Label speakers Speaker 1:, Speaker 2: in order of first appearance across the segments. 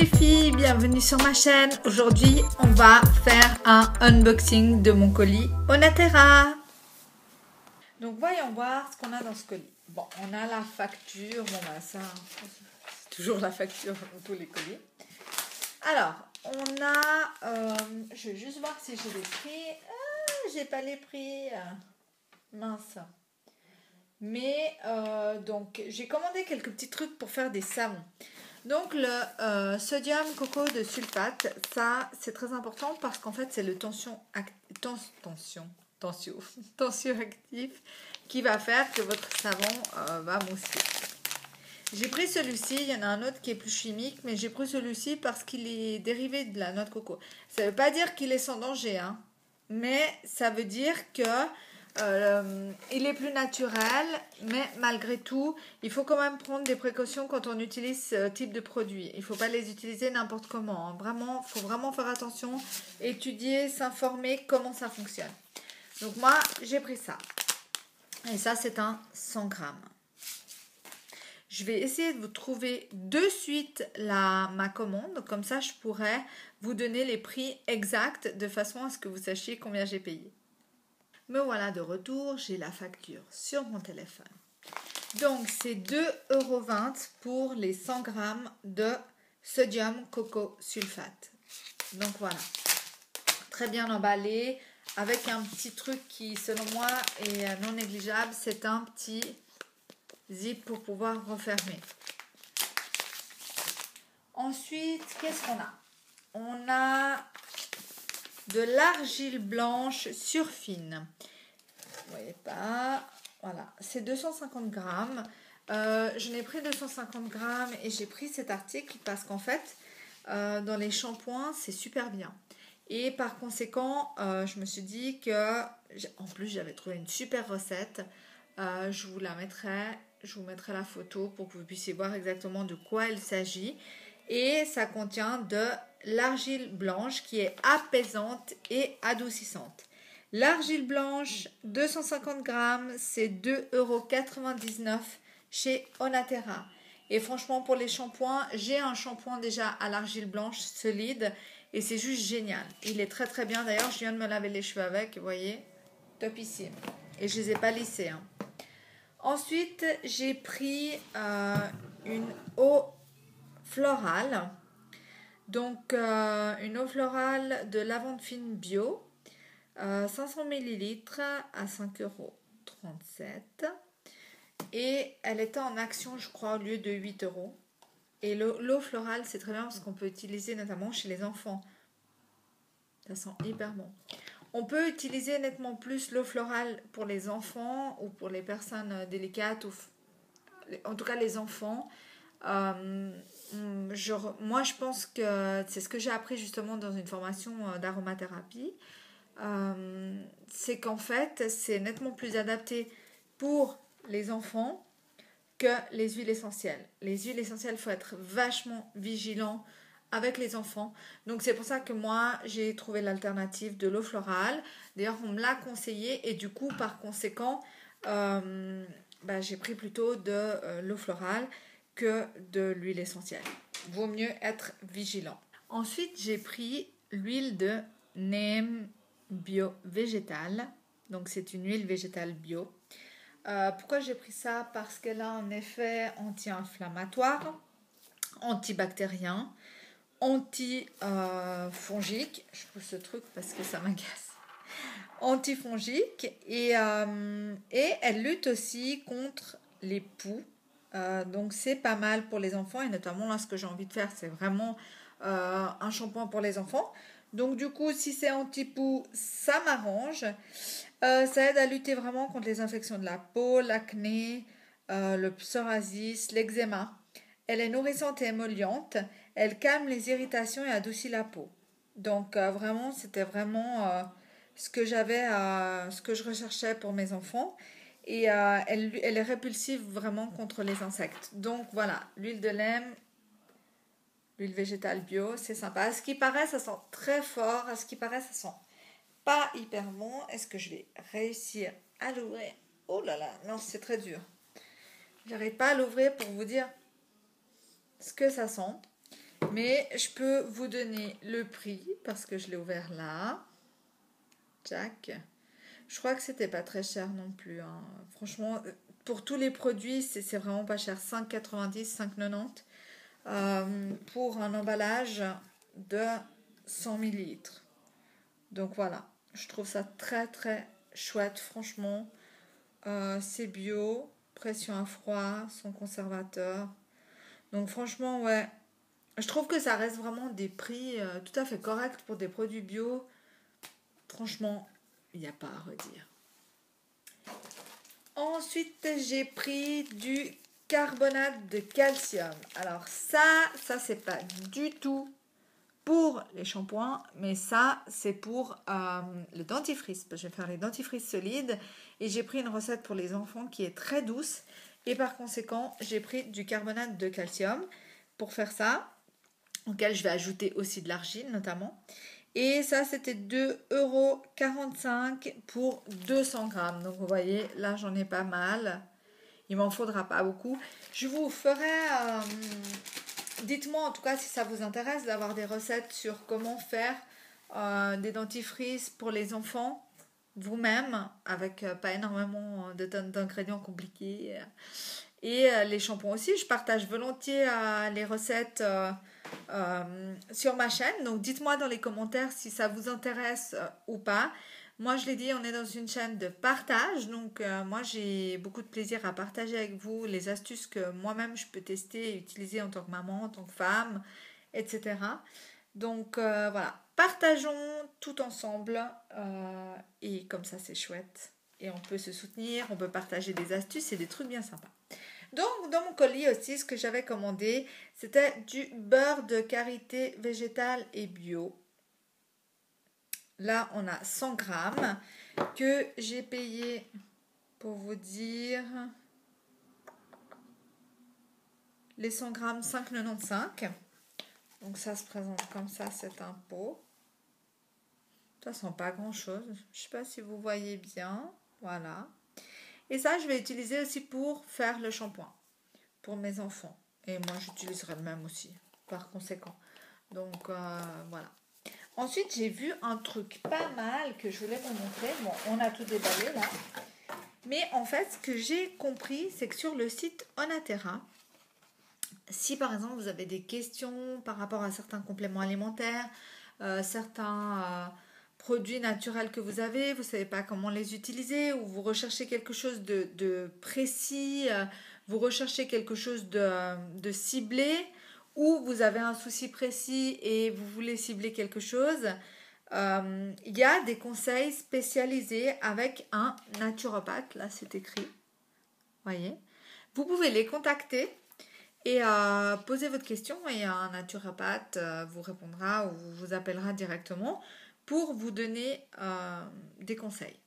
Speaker 1: les filles, bienvenue sur ma chaîne. Aujourd'hui, on va faire un unboxing de mon colis Onaterra. Donc voyons voir ce qu'on a dans ce colis. Bon, on a la facture, bon bah ça, c'est toujours la facture dans tous les colis. Alors, on a, je vais juste voir si j'ai les prix. Ah, j'ai pas les prix, mince. Mais donc j'ai commandé quelques petits trucs pour faire des savons. Donc le sodium coco de sulfate, ça c'est très important parce qu'en fait c'est le tensioactif qui va faire que votre savon va mousser. J'ai pris celui-ci, il y en a un autre qui est plus chimique, mais j'ai pris celui-ci parce qu'il est dérivé de la noix de coco. Ça ne veut pas dire qu'il est sans danger, hein, mais ça veut dire que il est plus naturel, mais malgré tout, il faut quand même prendre des précautions quand on utilise ce type de produit. Il ne faut pas les utiliser n'importe comment, hein. Vraiment, il faut vraiment faire attention, étudier, s'informer comment ça fonctionne. Donc moi, j'ai pris ça. Et ça, c'est un 100 grammes. Je vais essayer de vous trouver de suite ma commande. Comme ça, je pourrais vous donner les prix exacts de façon à ce que vous sachiez combien j'ai payé. Me voilà de retour, j'ai la facture sur mon téléphone. Donc, c'est 2,20 € pour les 100 grammes de sodium coco sulfate. Donc, voilà. Très bien emballé, avec un petit truc qui, selon moi, est non négligeable. C'est un petit zip pour pouvoir refermer. Ensuite, qu'est-ce qu'on a? On a de l'argile blanche surfine. Vous voyez pas, voilà, c'est 250 grammes. Je n'ai pris 250 grammes et j'ai pris cet article parce qu'en fait, dans les shampoings, c'est super bien. Et par conséquent, je me suis dit que, en plus, j'avais trouvé une super recette. Je vous mettrai la photo pour que vous puissiez voir exactement de quoi il s'agit. Et ça contient de l'argile blanche qui est apaisante et adoucissante. L'argile blanche, 250 grammes, c'est 2,99 € chez Onaterra. Et franchement, pour les shampoings, j'ai un shampoing déjà à l'argile blanche solide et c'est juste génial. Il est très très bien. D'ailleurs, je viens de me laver les cheveux avec, vous voyez, topissime. Et je ne les ai pas lissés, hein. Ensuite, j'ai pris une eau florale. Donc, une eau florale de lavande fine bio. 500 ml à 5,37 € et elle était en action, je crois, au lieu de 8 €. Et l'eau florale, c'est très bien parce qu'on peut utiliser notamment chez les enfants. Ça sent hyper bon. On peut utiliser nettement plus l'eau florale pour les enfants ou pour les personnes délicates, ou en tout cas les enfants. Moi, je pense que c'est ce que j'ai appris justement dans une formation d'aromathérapie. C'est qu'en fait, c'est nettement plus adapté pour les enfants que les huiles essentielles. Les huiles essentielles, il faut être vachement vigilant avec les enfants. Donc, c'est pour ça que moi, j'ai trouvé l'alternative de l'eau florale. D'ailleurs, on me l'a conseillé et du coup, par conséquent, j'ai pris plutôt de l'eau florale que de l'huile essentielle. Vaut mieux être vigilant. Ensuite, j'ai pris l'huile de neem bio végétale. Donc, c'est une huile végétale bio. Pourquoi j'ai pris ça? Parce qu'elle a un effet anti-inflammatoire, antibactérien, antifongique. Je pousse ce truc parce que ça m'agace. Antifongique et elle lutte aussi contre les poux. Donc, c'est pas mal pour les enfants et notamment là, ce que j'ai envie de faire, c'est vraiment un shampoing pour les enfants. Donc du coup, si c'est anti-poux, ça m'arrange. Ça aide à lutter vraiment contre les infections de la peau, l'acné, le psoriasis, l'eczéma. Elle est nourrissante et émolliente. Elle calme les irritations et adoucit la peau. Donc vraiment, c'était vraiment ce que je recherchais pour mes enfants. Et elle est répulsive vraiment contre les insectes. Donc voilà, l'huile de neem. L'huile végétale bio, c'est sympa. À ce qui paraît, ça sent très fort. À ce qui paraît, ça sent pas hyper bon. Est-ce que je vais réussir à l'ouvrir? Oh là là, non, c'est très dur. J'arrive pas à l'ouvrir pour vous dire ce que ça sent. Mais je peux vous donner le prix parce que je l'ai ouvert là. Jack. Je crois que c'était pas très cher non plus, hein. Franchement, pour tous les produits, c'est vraiment pas cher. 5,90, 5,90 pour un emballage de 100 millilitres. Donc voilà, je trouve ça très très chouette, franchement. C'est bio, pression à froid, sans conservateur. Donc franchement, ouais, je trouve que ça reste vraiment des prix tout à fait corrects pour des produits bio. Franchement, il n'y a pas à redire. Ensuite, j'ai pris du carbonate de calcium. Alors ça c'est pas du tout pour les shampoings, mais ça c'est pour le dentifrice. Je vais faire les dentifrices solides et j'ai pris une recette pour les enfants qui est très douce et par conséquent j'ai pris du carbonate de calcium pour faire ça, auquel je vais ajouter aussi de l'argile notamment. Et ça, c'était 2,45 € pour 200 grammes. Donc, vous voyez, là, j'en ai pas mal. Il m'en faudra pas beaucoup. Je vous ferai... dites-moi en tout cas si ça vous intéresse d'avoir des recettes sur comment faire des dentifrices pour les enfants vous-même, avec pas énormément d'ingrédients compliqués. Et les shampoings aussi. Je partage volontiers les recettes sur ma chaîne. Donc dites-moi dans les commentaires si ça vous intéresse ou pas. Moi je l'ai dit, on est dans une chaîne de partage. Donc moi j'ai beaucoup de plaisir à partager avec vous les astuces que moi-même je peux tester et utiliser en tant que maman, en tant que femme, etc. Donc voilà, partageons tout ensemble et comme ça c'est chouette. Et on peut se soutenir, on peut partager des astuces et des trucs bien sympas. Donc, dans mon colis aussi, ce que j'avais commandé, c'était du beurre de karité végétal et bio. Là, on a 100 grammes que j'ai payé, pour vous dire, les 100 grammes 5,95. Donc, ça se présente comme ça, c'est un pot. Ça sent pas grand-chose. Je ne sais pas si vous voyez bien. Voilà. Et ça, je vais utiliser aussi pour faire le shampoing pour mes enfants. Et moi, j'utiliserai le même aussi, par conséquent. Donc, voilà. Ensuite, j'ai vu un truc pas mal que je voulais vous montrer. Bon, on a tout déballé là. Mais en fait, ce que j'ai compris, c'est que sur le site Onaterra, si par exemple vous avez des questions par rapport à certains compléments alimentaires, certains produits naturels que vous avez, vous ne savez pas comment les utiliser, ou vous recherchez quelque chose de précis, vous recherchez quelque chose de ciblé, ou vous avez un souci précis et vous voulez cibler quelque chose, il y a des conseils spécialisés avec un naturopathe, là c'est écrit, voyez. Vous pouvez les contacter et poser votre question et un naturopathe vous répondra ou vous appellera directement pour vous donner des conseils.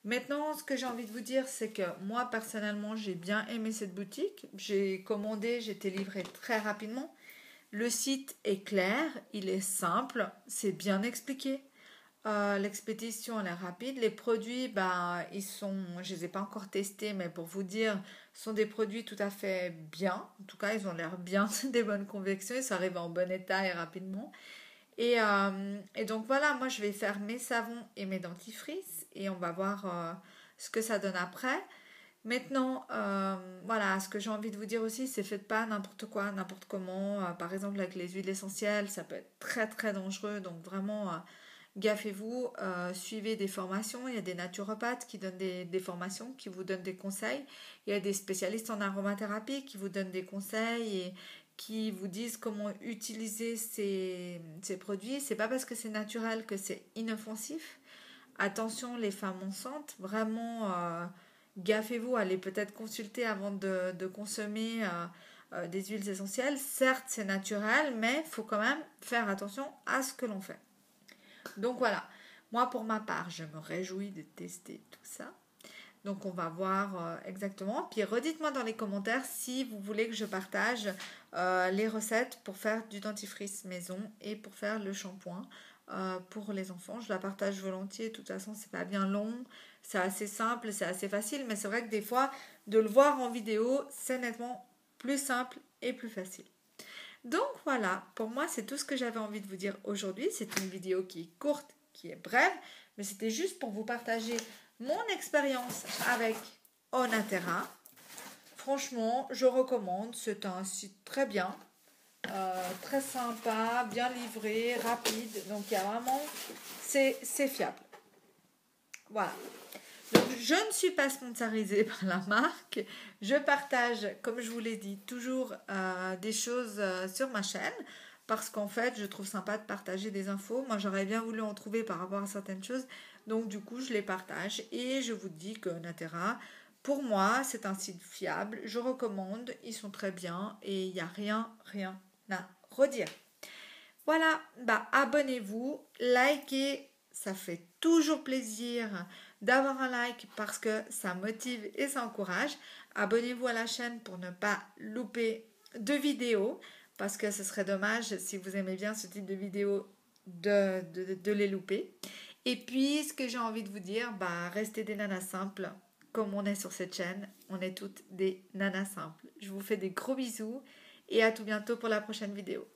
Speaker 1: Maintenant, ce que j'ai envie de vous dire, c'est que moi, personnellement, j'ai bien aimé cette boutique. J'ai commandé, j'ai été livrée très rapidement. Le site est clair, il est simple, c'est bien expliqué. L'expédition elle est rapide. Les produits, ils sont, je les ai pas encore testés, mais pour vous dire, sont des produits tout à fait bien. En tout cas, ils ont l'air bien, des bonnes convections. Ils arrivent en bon état et rapidement. Et donc voilà, moi je vais faire mes savons et mes dentifrices et on va voir ce que ça donne après. Maintenant, voilà, ce que j'ai envie de vous dire aussi, c'est faites pas n'importe quoi, n'importe comment. Par exemple, avec les huiles essentielles, ça peut être très très dangereux. Donc vraiment, gaffez-vous, suivez des formations. Il y a des naturopathes qui donnent des formations, qui vous donnent des conseils. Il y a des spécialistes en aromathérapie qui vous donnent des conseils et qui vous disent comment utiliser ces produits. C'est pas parce que c'est naturel que c'est inoffensif. Attention les femmes enceintes, vraiment gaffez-vous, allez peut-être consulter avant de consommer des huiles essentielles. Certes c'est naturel, mais il faut quand même faire attention à ce que l'on fait. Donc voilà, moi pour ma part je me réjouis de tester tout ça. Donc on va voir exactement. Puis redites-moi dans les commentaires si vous voulez que je partage les recettes pour faire du dentifrice maison et pour faire le shampoing pour les enfants. Je la partage volontiers. De toute façon, c'est pas bien long. C'est assez simple, c'est assez facile. Mais c'est vrai que des fois, de le voir en vidéo, c'est nettement plus simple et plus facile. Donc voilà, pour moi c'est tout ce que j'avais envie de vous dire aujourd'hui. C'est une vidéo qui est courte, qui est brève, mais c'était juste pour vous partager mon expérience avec Onaterra. Franchement, je recommande, c'est un site très bien, très sympa, bien livré, rapide, donc il y a vraiment, c'est fiable. Voilà. Donc, je ne suis pas sponsorisée par la marque. Je partage, comme je vous l'ai dit, toujours des choses sur ma chaîne parce qu'en fait, je trouve sympa de partager des infos. Moi, j'aurais bien voulu en trouver par rapport à certaines choses. Donc, du coup, je les partage et je vous dis que Onaterra, pour moi, c'est un site fiable. Je recommande. Ils sont très bien et il n'y a rien à redire. Voilà, bah abonnez-vous, likez, ça fait toujours plaisir d'avoir un like parce que ça motive et ça encourage. Abonnez-vous à la chaîne pour ne pas louper de vidéos parce que ce serait dommage si vous aimez bien ce type de vidéos de les louper. Et puis, ce que j'ai envie de vous dire, bah restez des nanas simples comme on est sur cette chaîne. On est toutes des nanas simples. Je vous fais des gros bisous et à tout bientôt pour la prochaine vidéo.